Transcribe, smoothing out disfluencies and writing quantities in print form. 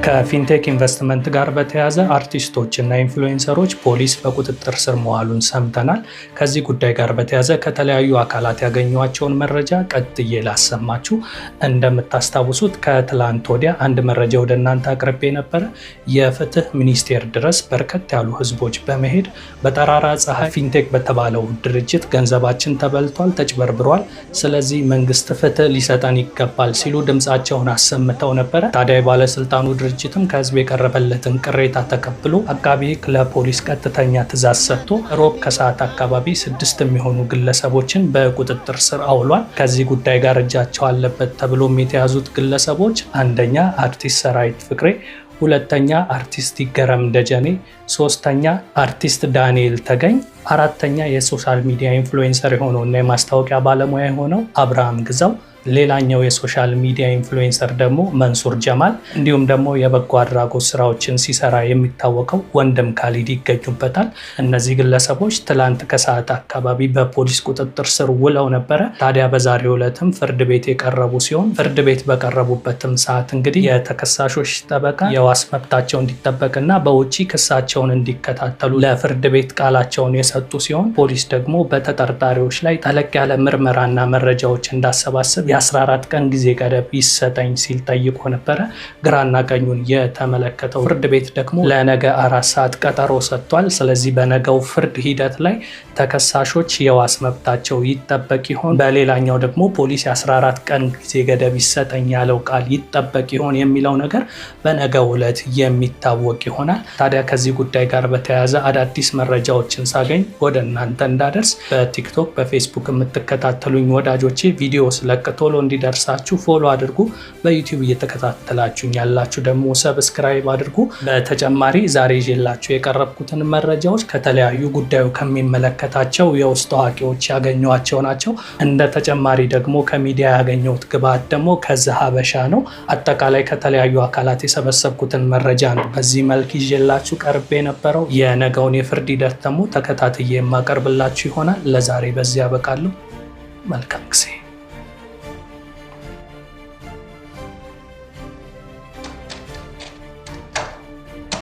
ከፊንቴክ ኢንቨስትመንት ጋር በተያያዘ አርቲስቶችና ኢንፍሉዌንሰሮች ፖሊስ በቁጥጥር ስር መዋሉን ሰምተናል። ከዚህ ጉዳይ ጋር በተያያዘ ከተለያዩ አካላት ያገኟቸውን መረጃ ቀጥዬ ላሰማችሁ። እንደምታስታውሱት ከትላንት ወዲያ አንድ መረጃ ወደ እናንተ አቅርቤ ነበረ። የፍትህ ሚኒስቴር ድረስ በርከት ያሉ ህዝቦች በመሄድ በጠራራ ፀሐይ ፊንቴክ በተባለው ድርጅት ገንዘባችን ተበልቷል፣ ተጭበርብሯል፣ ስለዚህ መንግስት ፍትህ ሊሰጠን ይገባል ሲሉ ድምፃቸውን አሰምተው ነበረ። ታዲያ የባለስልጣኑ ድርጅትም ከህዝብ የቀረበለትን ቅሬታ ተቀብሎ አቃቤ ህግ ለፖሊስ ቀጥተኛ ትዕዛዝ ሰጥቶ ሮብ ከሰዓት አካባቢ 6 የሚሆኑ ግለሰቦችን በቁጥጥር ስር አውሏል። ከዚህ ጉዳይ ጋር እጃቸው አለበት ተብሎም የተያዙት ግለሰቦች አንደኛ አርቲስት ሰራዊት ፍቅሬ፣ ሁለተኛ አርቲስት ይገረም ደጀኔ፣ ሶስተኛ አርቲስት ዳንኤል ተገኝ፣ አራተኛ የሶሻል ሚዲያ ኢንፍሉዌንሰር የሆነውና የማስታወቂያ ባለሙያ የሆነው አብርሃም ግዛው፣ ሌላኛው የሶሻል ሚዲያ ኢንፍሉዌንሰር ደግሞ መንሱር ጀማል፣ እንዲሁም ደግሞ የበጎ አድራጎት ስራዎችን ሲሰራ የሚታወቀው ወንድም ካሊድ ይገኙበታል። እነዚህ ግለሰቦች ትላንት ከሰዓት አካባቢ በፖሊስ ቁጥጥር ስር ውለው ነበረ። ታዲያ በዛሬው ዕለትም ፍርድ ቤት የቀረቡ ሲሆን ፍርድ ቤት በቀረቡበትም ሰዓት እንግዲህ የተከሳሾች ጠበቃ የዋስ መብታቸው እንዲጠበቅና በውጪ ክሳቸውን እንዲከታተሉ ለፍርድ ቤት ቃላቸውን የሰጡ ሲሆን ፖሊስ ደግሞ በተጠርጣሪዎች ላይ ጠለቅ ያለ ምርመራና መረጃዎች እንዳሰባስብ የ14 ቀን ጊዜ ገደብ ይሰጠኝ ሲል ጠይቆ ነበረ። ግራና ቀኙን የተመለከተው ፍርድ ቤት ደግሞ ለነገ 4 ሰዓት ቀጠሮ ሰጥቷል። ስለዚህ በነገው ፍርድ ሂደት ላይ ተከሳሾች የዋስ መብታቸው ይጠበቅ ይሆን፣ በሌላኛው ደግሞ ፖሊስ የ14 ቀን ጊዜ ገደብ ይሰጠኝ ያለው ቃል ይጠበቅ ይሆን የሚለው ነገር በነገው ዕለት የሚታወቅ ይሆናል። ታዲያ ከዚህ ጉዳይ ጋር በተያያዘ አዳዲስ መረጃዎችን ሳገኝ ወደ እናንተ እንዳደርስ በቲክቶክ በፌስቡክ የምትከታተሉኝ ወዳጆቼ ቪዲዮ ስለቅ ቶሎ እንዲደርሳችሁ ፎሎ አድርጉ። በዩቲዩብ እየተከታተላችሁኝ ያላችሁ ደግሞ ሰብስክራይብ አድርጉ። በተጨማሪ ዛሬ ይዤላችሁ የቀረብኩትን መረጃዎች ከተለያዩ ጉዳዩ ከሚመለከታቸው የውስጥ አዋቂዎች ያገኟቸው ናቸው። እንደ ተጨማሪ ደግሞ ከሚዲያ ያገኘሁት ግብአት ደግሞ ከዚህ ሀበሻ ነው። አጠቃላይ ከተለያዩ አካላት የሰበሰብኩትን መረጃ ነው በዚህ መልክ ይዤላችሁ ቀርቤ የነበረው። የነገውን የፍርድ ሂደት ደግሞ ተከታትዬ የማቀርብላችሁ ይሆናል። ለዛሬ በዚህ ያበቃለሁ። መልካም ጊዜ